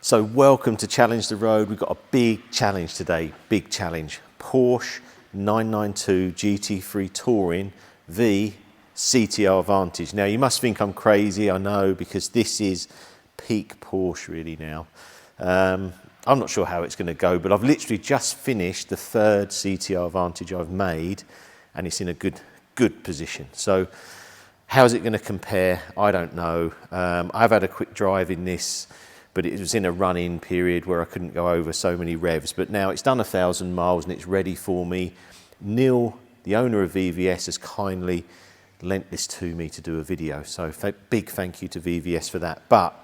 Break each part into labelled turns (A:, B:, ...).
A: So welcome to Challenge the Road. We've got a big challenge today, big challenge. Porsche 992 GT3 Touring v CTR Vantage. Now you must think I'm crazy, I know, because this is peak Porsche really now. I'm not sure how it's going to go, but I've literally just finished the third CTR Vantage I've made, and it's in a good position. So how's it going to compare? I don't know. I've had a quick drive in this, but it was in a run-in period where I couldn't go over so many revs. But now it's done 1,000 miles and it's ready for me. Neil, the owner of VVS, has kindly lent this to me to do a video. So big thank you to VVS for that. But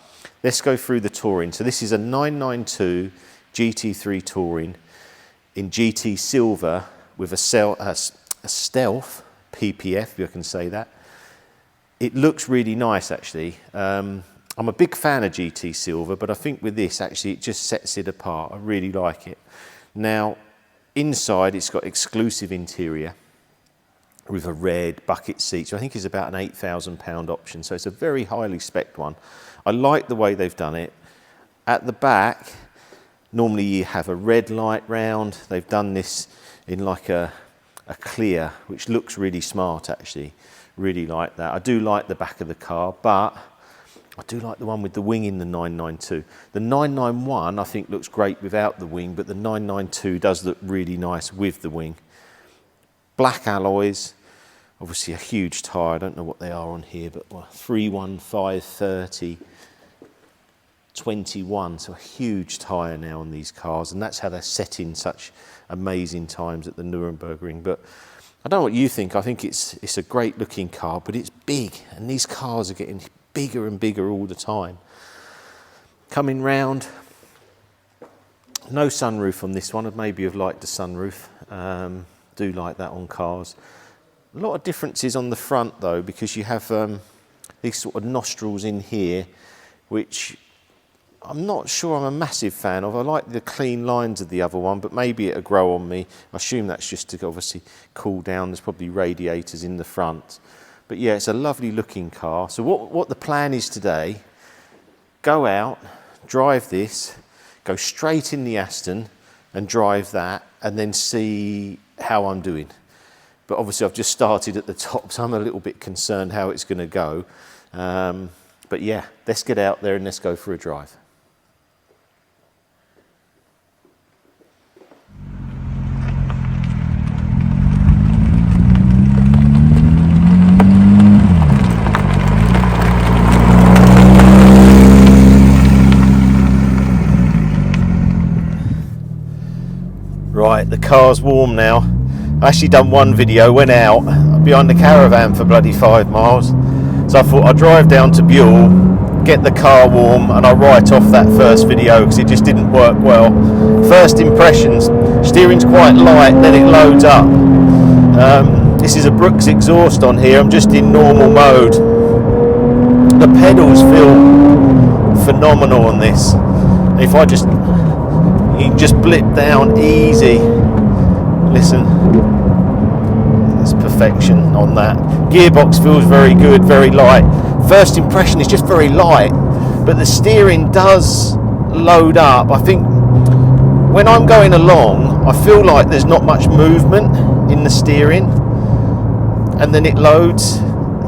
A: let's go through the Touring. So this is a 992 GT3 Touring in GT Silver with a stealth PPF, if you can say that. It looks really nice, actually. I'm a big fan of GT Silver, but I think with this, actually, it just sets it apart. I really like it. Now, inside, it's got exclusive interior with a red bucket seat. So I think it's about an £8,000 option. So it's a very highly spec'd one. I like the way they've done it. At the back, normally you have a red light round. They've done this in like a clear, which looks really smart, actually. Really like that. I do like the back of the car, but I do like the one with the wing in the 992. The 991 I think looks great without the wing, but the 992 does look really nice with the wing. Black alloys, obviously a huge tyre. I don't know what they are on here, but 315/30 21, so a huge tyre now on these cars, and that's how they're setting such amazing times at the Nürburgring. But I don't know what you think. I think it's a great looking car, but it's big, and these cars are getting bigger and bigger all the time. Coming round, no sunroof on this one. I'd maybe have liked a sunroof. Do like that on cars. A lot of differences on the front though, because you have these sort of nostrils in here, which I'm not sure I'm a massive fan of. I like the clean lines of the other one, but maybe it'll grow on me. I assume that's just to obviously cool down. There's probably radiators in the front. But yeah, it's a lovely looking car. So what the plan is today, go out, drive this, go straight in the Aston and drive that, and then see how I'm doing. But obviously I've just started at the top, so I'm a little bit concerned how it's going to go. But yeah, let's get out there and let's go for a drive. Right, the car's warm now. I actually done one video, went out behind the caravan for bloody 5 miles. So I thought I'd drive down to Buell, get the car warm, and I'll write off that first video because it just didn't work well. First impressions, steering's quite light, then it loads up. This is a Brooks exhaust on here. I'm just in normal mode. The pedals feel phenomenal on this. If I just, you can just blip down easy. Listen, it's perfection on that. Gearbox feels very good, very light. First impression is just very light, but the steering does load up. I think when I'm going along, I feel like there's not much movement in the steering, and then it loads.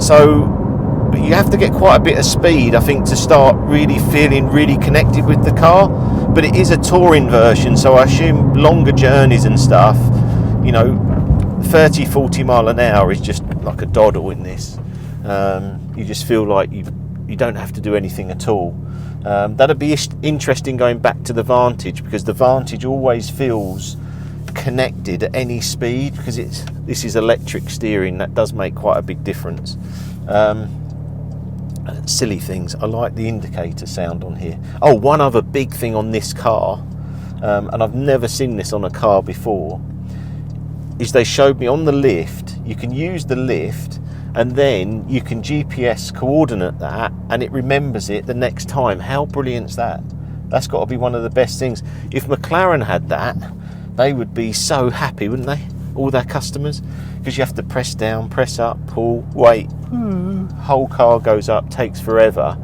A: So you have to get quite a bit of speed, I think, to start really feeling really connected with the car. But it is a touring version, so I assume longer journeys and stuff, you know, 30-40 mile an hour is just like a doddle in this. You just feel like you don't have to do anything at all. That'd be interesting going back to the Vantage, because the Vantage always feels connected at any speed, because this is electric steering. That does make quite a big difference. Silly things, I like the indicator sound on here. Oh, one other big thing on this car, and I've never seen this on a car before, is they showed me on the lift, you can use the lift and then you can GPS coordinate that and it remembers it the next time. How brilliant's that? That's got to be one of the best things. If McLaren had that, they would be so happy, wouldn't they? All their customers, because you have to press down, press up, pull, wait, whole car goes up, takes forever.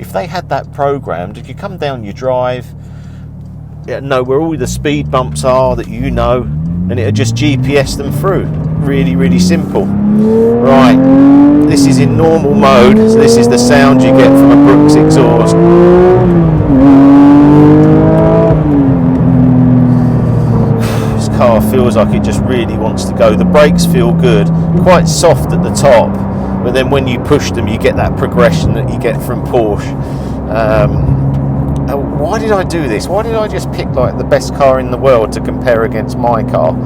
A: If they had that programmed, if you come down your drive, it'll know where all the speed bumps are that you know, and it'll just GPS them through. Really, really simple. Right, this is in normal mode, so this is the sound you get from a Brooks exhaust. This car feels like it just really wants to go. The brakes feel good, quite soft at the top, but then when you push them you get that progression that you get from Porsche. Why did I do this? Why did I just pick like the best car in the world to compare against my car?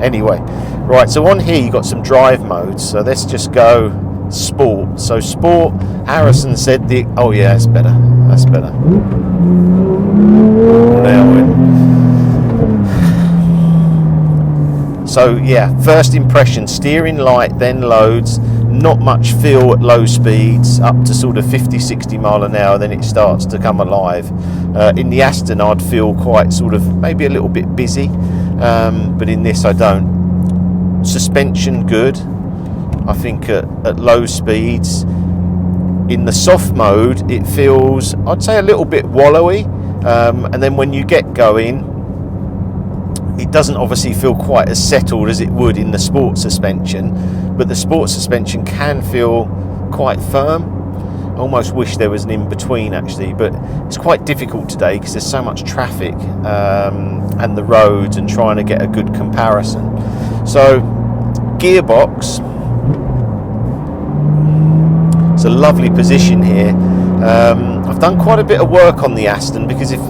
A: Anyway, right, so on here you got some drive modes, so let's just go sport. So sport, Harrison said oh yeah, that's better, that's better. Now so yeah, first impression, steering light, then loads, not much feel at low speeds, up to sort of 50-60 mile an hour, then it starts to come alive. In the Aston I'd feel quite sort of maybe a little bit busy, but in this I don't. Suspension good, I think at low speeds. In the soft mode it feels, I'd say, a little bit wallowy, and then when you get going it doesn't obviously feel quite as settled as it would in the sport suspension, but the sport suspension can feel quite firm. I almost wish there was an in-between actually, but it's quite difficult today because there's so much traffic and the roads, and trying to get a good comparison. So gearbox, it's a lovely position here. I've done quite a bit of work on the Aston, because if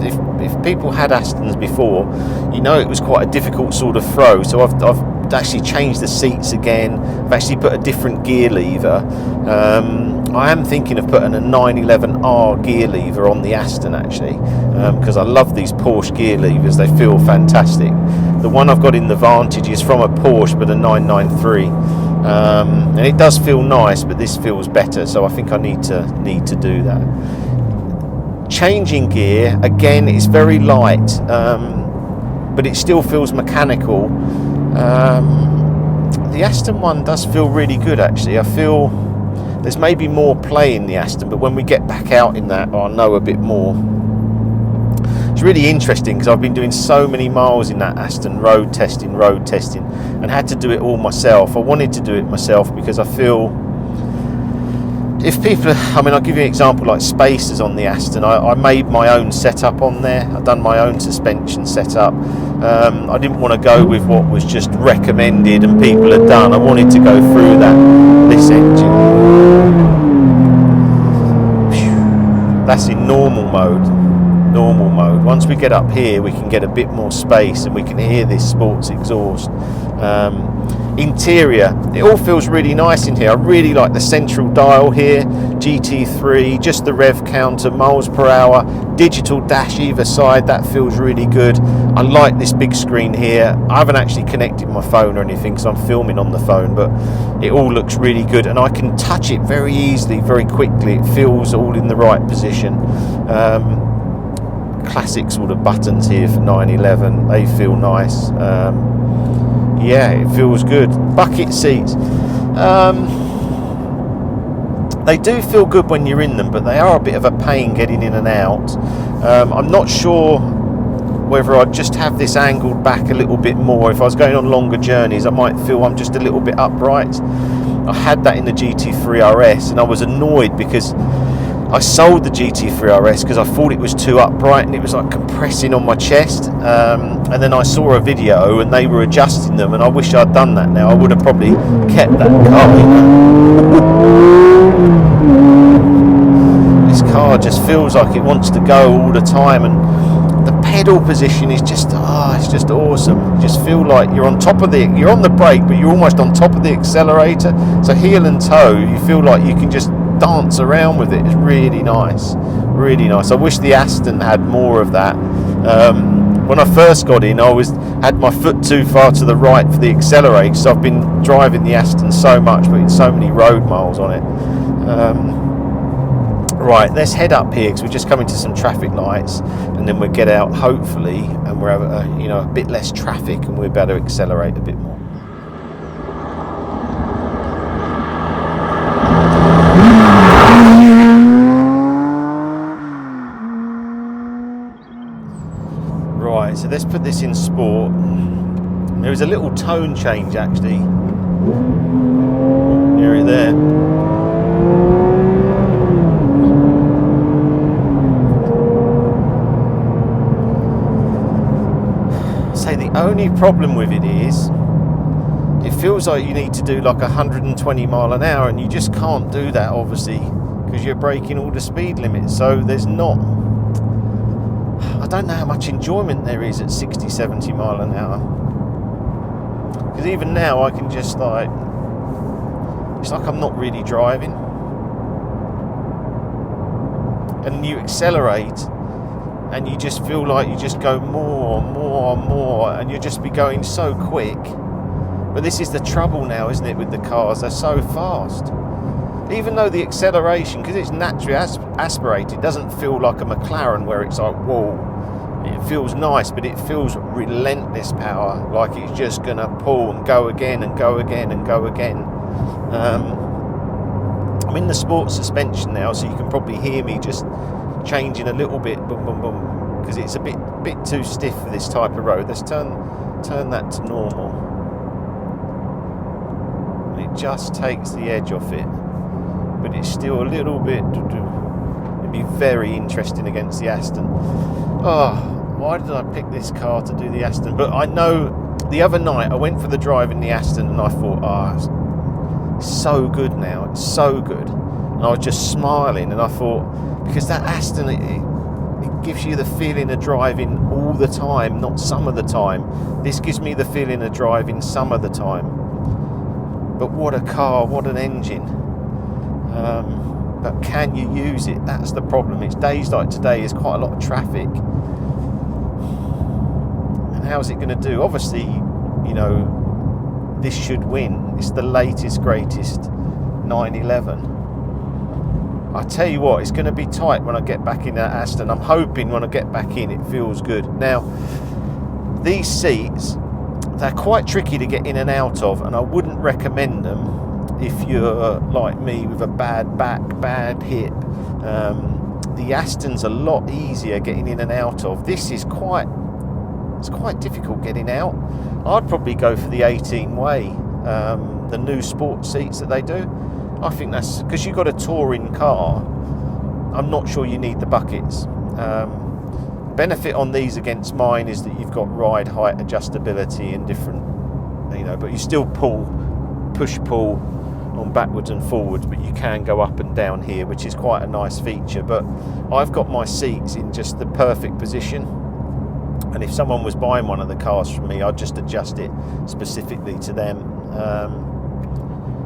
A: people had Astons before, you know it was quite a difficult sort of throw. So I've actually changed the seats again. I've actually put a different gear lever. I am thinking of putting a 911R gear lever on the Aston actually, because I love these Porsche gear levers. They feel fantastic. The one I've got in the Vantage is from a Porsche, but a 993, and it does feel nice, but this feels better. So I think I need to do that. Changing gear again is very light, but it still feels mechanical. The Aston one does feel really good actually. I feel there's maybe more play in the Aston, but when we get back out in that, I'll know a bit more. It's really interesting because I've been doing so many miles in that Aston, road testing, and had to do it all myself. I wanted to do it myself because I feel, if people, I mean, I'll give you an example like spacers on the Aston. I made my own setup on there. I've done my own suspension setup. I didn't want to go with what was just recommended and people had done. I wanted to go through this engine. That's in normal mode. Once we get up here we can get a bit more space and we can hear this sports exhaust. Interior, it all feels really nice in here. I really like the central dial here, GT3, just the rev counter, miles per hour, digital dash either side, that feels really good. I like this big screen here. I haven't actually connected my phone or anything because I'm filming on the phone, but it all looks really good and I can touch it very easily, very quickly. It feels all in the right position. Classic sort of buttons here for 911, they feel nice. Yeah, it feels good. Bucket seats, they do feel good when you're in them, but they are a bit of a pain getting in and out. I'm not sure whether I'd just have this angled back a little bit more. If I was going on longer journeys I might feel I'm just a little bit upright. I had that in the GT3 RS and I was annoyed because I sold the GT3 RS because I thought it was too upright and it was like compressing on my chest, and then I saw a video and they were adjusting them, and I wish I'd done that now. I would have probably kept that car. This car just feels like it wants to go all the time, and the pedal position is just, it's just awesome. You just feel like you're on top of you're on the brake but you're almost on top of the accelerator, so heel and toe you feel like you can just dance around with it. It's really nice, really nice. I wish the Aston had more of that. When I first got in I had my foot too far to the right for the accelerator, so I've been driving the Aston so much, putting so many road miles on it. Right, let's head up here because we're just coming to some traffic lights and then we'll get out hopefully and we'll have a bit less traffic and we'll be able to accelerate a bit more. Right, so let's put this in sport. There is a little tone change actually. Hear it there. Say the only problem with it is it feels like you need to do like 120 mile an hour, and you just can't do that obviously because you're breaking all the speed limits. So there's not, I don't know how much enjoyment there is at 60, 70 mile an hour. Because even now I can just like, it's like I'm not really driving. And you accelerate and you just feel like you just go more and more and more, and you'll just be going so quick. But this is the trouble now, isn't it, with the cars? They're so fast. Even though the acceleration, because it's naturally aspirated, doesn't feel like a McLaren where it's like, whoa. It feels nice, but it feels relentless power, like it's just going to pull and go again and go again and go again. I'm in the sport suspension now, so you can probably hear me just changing a little bit, boom, boom, boom, because it's a bit too stiff for this type of road. Let's turn that to normal. It just takes the edge off it, but it's still a little bit. It'd be very interesting against the Aston. Oh, why did I pick this car to do the Aston? But I know the other night I went for the drive in the Aston and I thought, it's so good now, it's so good. And I was just smiling, and I thought, because that Aston, it gives you the feeling of driving all the time, not some of the time. This gives me the feeling of driving some of the time. But what a car, what an engine. But can you use it? That's the problem. It's days like today, there's quite a lot of traffic. And how's it going to do? Obviously, you know, this should win. It's the latest, greatest 911. I tell you what, it's going to be tight when I get back in that Aston. I'm hoping when I get back in, it feels good. Now, these seats, they're quite tricky to get in and out of, and I wouldn't recommend them if you're like me with a bad back, bad hip. The Aston's a lot easier getting in and out of. This is quite difficult getting out. I'd probably go for the 18-way, the new sport seats that they do. I think that's because you've got a touring car. I'm not sure you need the buckets. Benefit on these against mine is that you've got ride height adjustability and different, you know, but you still push pull on backwards and forwards, but you can go up and down here, which is quite a nice feature. But I've got my seats in just the perfect position, and if someone was buying one of the cars from me, I'd just adjust it specifically to them.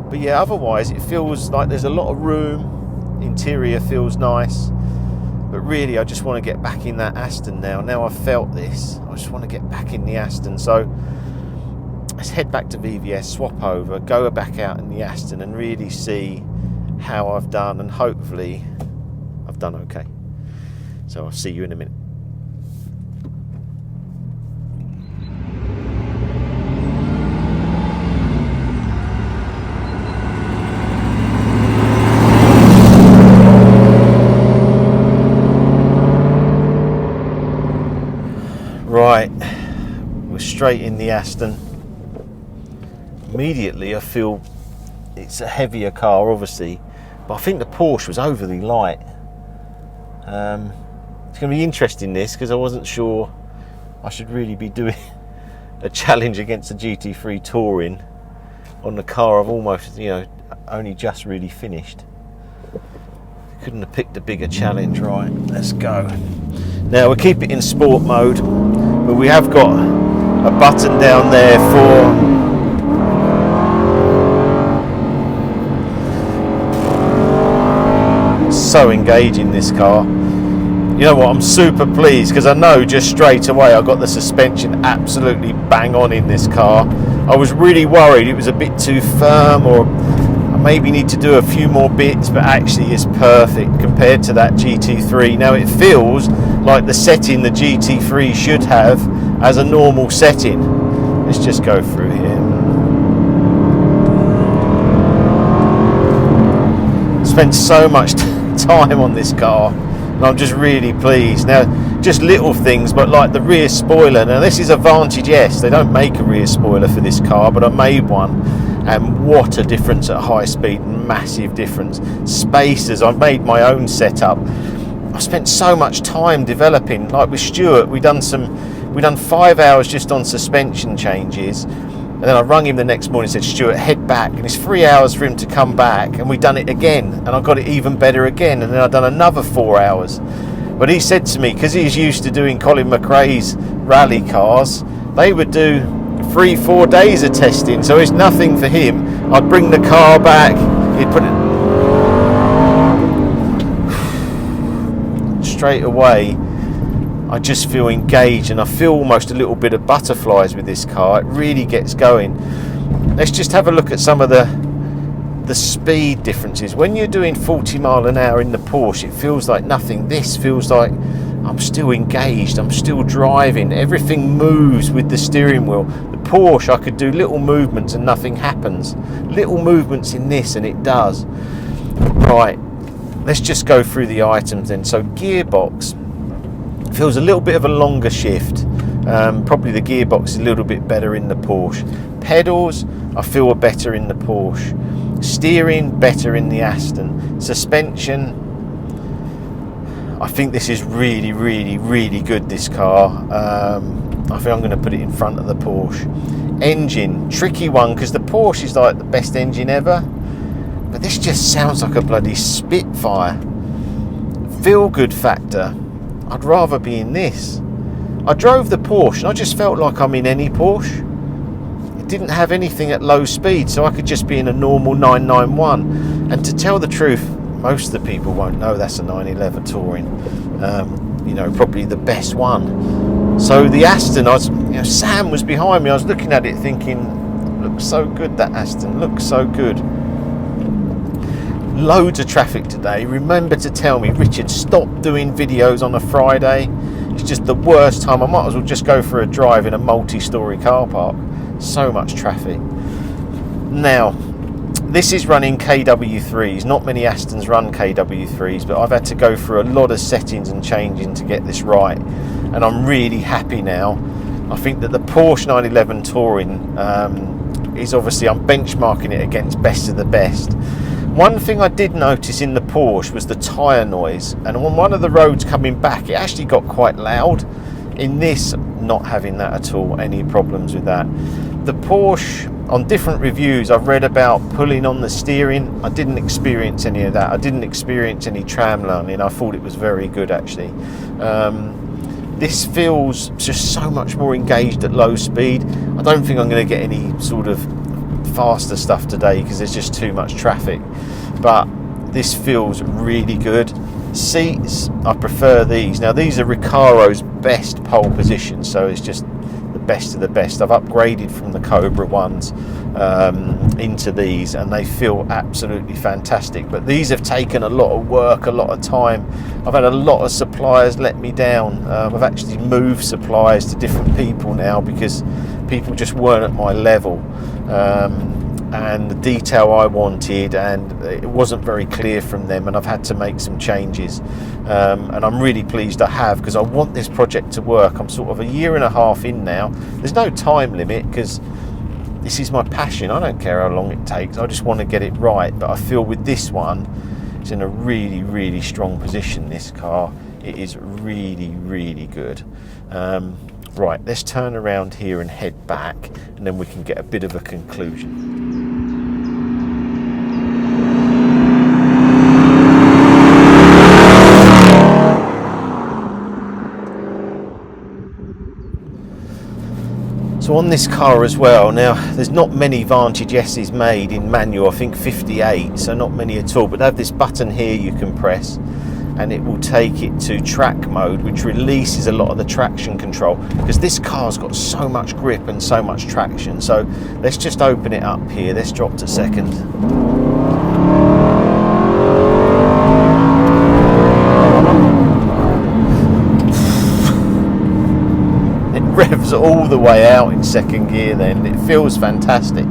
A: But yeah, otherwise it feels like there's a lot of room. Interior feels nice, but really I just want to get back in that Aston now. Now I've felt this, I just want to get back in the Aston. So let's head back to VVS, swap over, go back out in the Aston and really see how I've done, and hopefully I've done okay. So I'll see you in a minute. Right, we're straight in the Aston. Immediately I feel it's a heavier car obviously, but I think the Porsche was overly light. It's going to be interesting this, because I wasn't sure I should really be doing a challenge against a GT3 Touring on the car I've almost, you know, only just really finished. Couldn't have picked a bigger challenge. Right, let's go. Now we'll keep it in sport mode, but we have got a button down there for so engaging, this car. You know what, I'm super pleased, because I know just straight away I got the suspension absolutely bang on in this car. I was really worried it was a bit too firm, or I maybe need to do a few more bits, but actually it's perfect compared to that GT3. Now it feels like the setting the GT3 should have as a normal setting. Let's just go through here. Spent so much time on this car. and I'm just really pleased. Now, just little things, but like the rear spoiler. Now, this is a Vantage S. They don't make a rear spoiler for this car, but I made one, and what a difference at high speed. Massive difference. Spacers, I've made my own setup. I spent so much time developing. Like with Stuart, we done 5 hours just on suspension changes, and then I rung him the next morning and said, Stuart, head back. And it's 3 hours for him to come back, and we done it again, and I got it even better again, and then I done another 4 hours. But he said to me, because he's used to doing Colin McRae's rally cars, they would do 3-4 days of testing, so it's nothing for him. I'd bring the car back, he'd put it straight away. I just feel engaged, and I feel almost a little bit of butterflies with this car. It really gets going. Let's just have a look at some of the speed differences. When you're doing 40 mile an hour in the Porsche, it feels like nothing. This feels like I'm still engaged, I'm still driving, everything moves with the steering wheel. The Porsche, I could do little movements and nothing happens. Little movements in this and it does. Right, let's just go through the items then. So gearbox feels a little bit of a longer shift. Probably the gearbox is a little bit better in the Porsche. Pedals, I feel are better in the Porsche. Steering, better in the Aston. Suspension, I think this is really, really, really good, this car. I think I'm going to put it in front of the Porsche. Engine, tricky one, because the Porsche is like the best engine ever, but this just sounds like a bloody Spitfire. Feel good factor, I'd rather be in this. I drove the Porsche and I just felt like I'm in any Porsche. It didn't have anything at low speed, so I could just be in a normal 991. And to tell the truth, most of the people won't know that's a 911 Touring. You know, probably the best one. So the Aston, Sam was behind me. I was looking at it thinking, looks so good, that Aston, looks so good. Loads of traffic today. Remember to tell me, Richard, stop doing videos on a Friday. It's just the worst time. I might as well just go for a drive in a multi-storey car park. So much traffic. Now, this is running KW3s. Not many Astons run KW3s, but I've had to go through a lot of settings and changing to get this right, and I'm really happy now. I think that the Porsche 911 Touring is obviously, I'm benchmarking it against best of the best. One thing I did notice in the Porsche was the tyre noise, and on one of the roads coming back it actually got quite loud. In this, not having that at all, any problems with that. The Porsche, on different reviews I've read about pulling on the steering. I didn't experience any of that. I didn't experience any tram learning. I thought it was very good actually. This feels just so much more engaged at low speed. I don't think I'm going to get any sort of faster stuff today because there's just too much traffic, but this feels really good. Seats, I prefer these. Now these are Recaro's best pole position, so it's just the best of the best. I've upgraded from the Cobra ones into these, and they feel absolutely fantastic, but these have taken a lot of work, a lot of time. I've had a lot of suppliers let me down. I've actually moved suppliers to different people now because people just weren't at my level, and the detail I wanted, and it wasn't very clear from them, and I've had to make some changes, and I'm really pleased I have, because I want this project to work. I'm sort of a year and a half in now. There's no time limit because this is my passion. I don't care how long it takes, I just want to get it right. But I feel with this one, it's in a really, really strong position, this car. It is really, really good. Right, let's turn around here and head back, and then we can get a bit of a conclusion. So on this car as well, now there's not many Vantage S's made in manual, I think 58, so not many at all, but they have this button here you can press and it will take it to track mode, which releases a lot of the traction control, because this car's got so much grip and so much traction. So let's just open it up here. Let's drop to second. Revs all the way out in second gear then. It feels fantastic.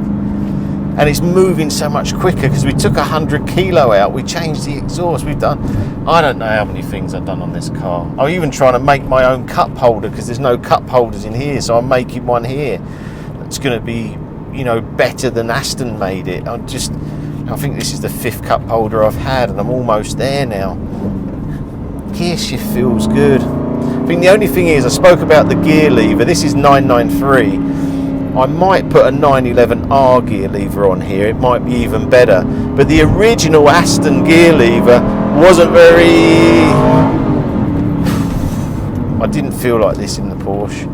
A: and it's moving so much quicker because we took 100 kilo out, we changed the exhaust, we've done, I don't know how many things I've done on this car. I'm even trying to make my own cup holder because there's no cup holders in here, so I'm making one here. It's going to be, you know, better than Aston made it. I think this is the 5th cup holder I've had, and I'm almost there now. Gear shift feels good. I think the only thing is, I spoke about the gear lever. This is 993. I might put a 911R gear lever on here. It might be even better. But the original Aston gear lever wasn't very... I didn't feel like this in the Porsche.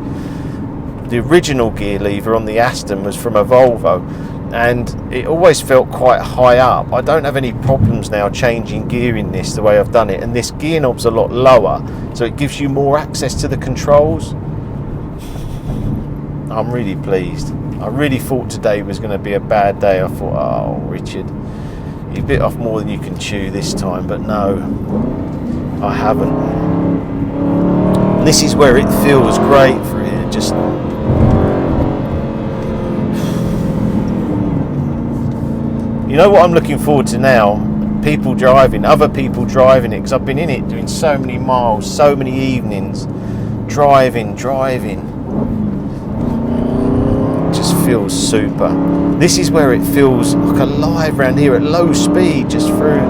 A: The original gear lever on the Aston was from a Volvo, and it always felt quite high up. I don't have any problems now changing gear in this the way I've done it, and this gear knob's a lot lower, so it gives you more access to the controls. I'm really pleased. I really thought today was going to be a bad day. I thought, oh Richard, you bit off more than you can chew this time, but no, I haven't. This is where it feels great for it. Just you know what I'm looking forward to now? People driving, other people driving it, because I've been in it doing so many miles, so many evenings, driving. It just feels super. This is where it feels like alive around here at low speed, just through.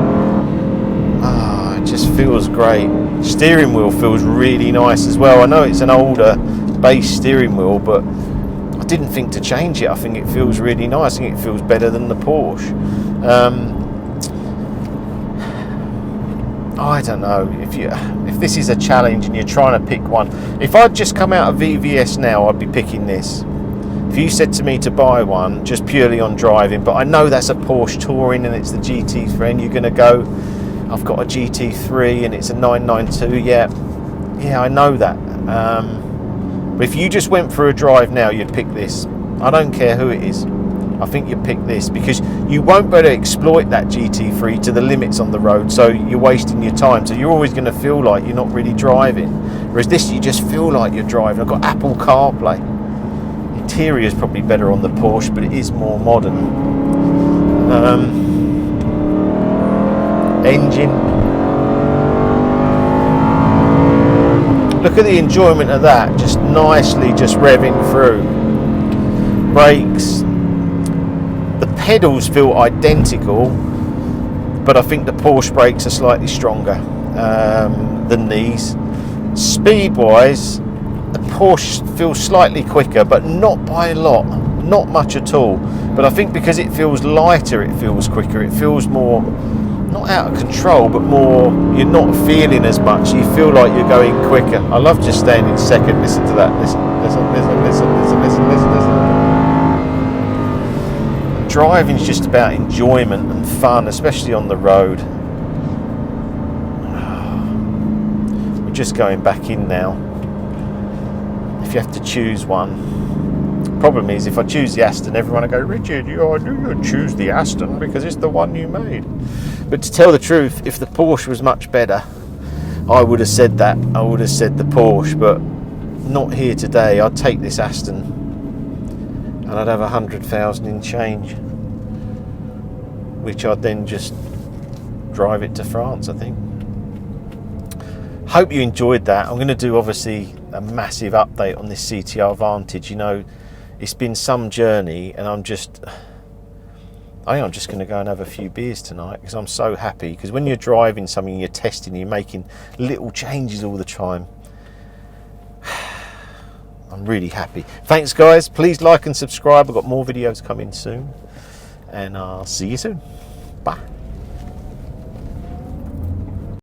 A: It just feels great. Steering wheel feels really nice as well. I know it's an older base steering wheel, but I didn't think to change it. I think it feels really nice. I think it feels better than the Porsche. I don't know if this is a challenge and you're trying to pick one. If I'd just come out of VVS now, I'd be picking this. If you said to me to buy one just purely on driving, but I know that's a Porsche Touring and it's the GT3, and you're going to go, I've got a GT3 and it's a 992. Yeah, I know that. But if you just went for a drive now, you'd pick this. I don't care who it is. I think you'd pick this because you won't be able to exploit that GT3 to the limits on the road, so you're wasting your time. So you're always going to feel like you're not really driving. Whereas this, you just feel like you're driving. I've got Apple CarPlay. Interior is probably better on the Porsche, but it is more modern. Engine. Look at the enjoyment of that, just nicely just revving through. Brakes. The pedals feel identical, but I think the Porsche brakes are slightly stronger than these. Speed-wise, the Porsche feels slightly quicker, but not by a lot, not much at all. But I think because it feels lighter, it feels quicker. It feels more, not out of control, but more, you're not feeling as much. You feel like you're going quicker. I love just staying in second. Listen to that. Listen. Driving's just about enjoyment and fun, especially on the road. We're just going back in now. If you have to choose one. Problem is, if I choose the Aston, everyone will go, Richard, I knew you'd choose the Aston because it's the one you made. But to tell the truth, if the Porsche was much better, I would have said that. I would have said the Porsche, but not here today. I'd take this Aston and I'd have 100,000 in change, which I'd then just drive it to France, I think. Hope you enjoyed that. I'm going to do obviously a massive update on this CTR Vantage. You know, it's been some journey, and I think I'm just going to go and have a few beers tonight because I'm so happy. Because when you're driving something, you're testing, you're making little changes all the time. I'm really happy. Thanks guys, please like and subscribe. I've got more videos coming soon, and I'll see you soon. Bye.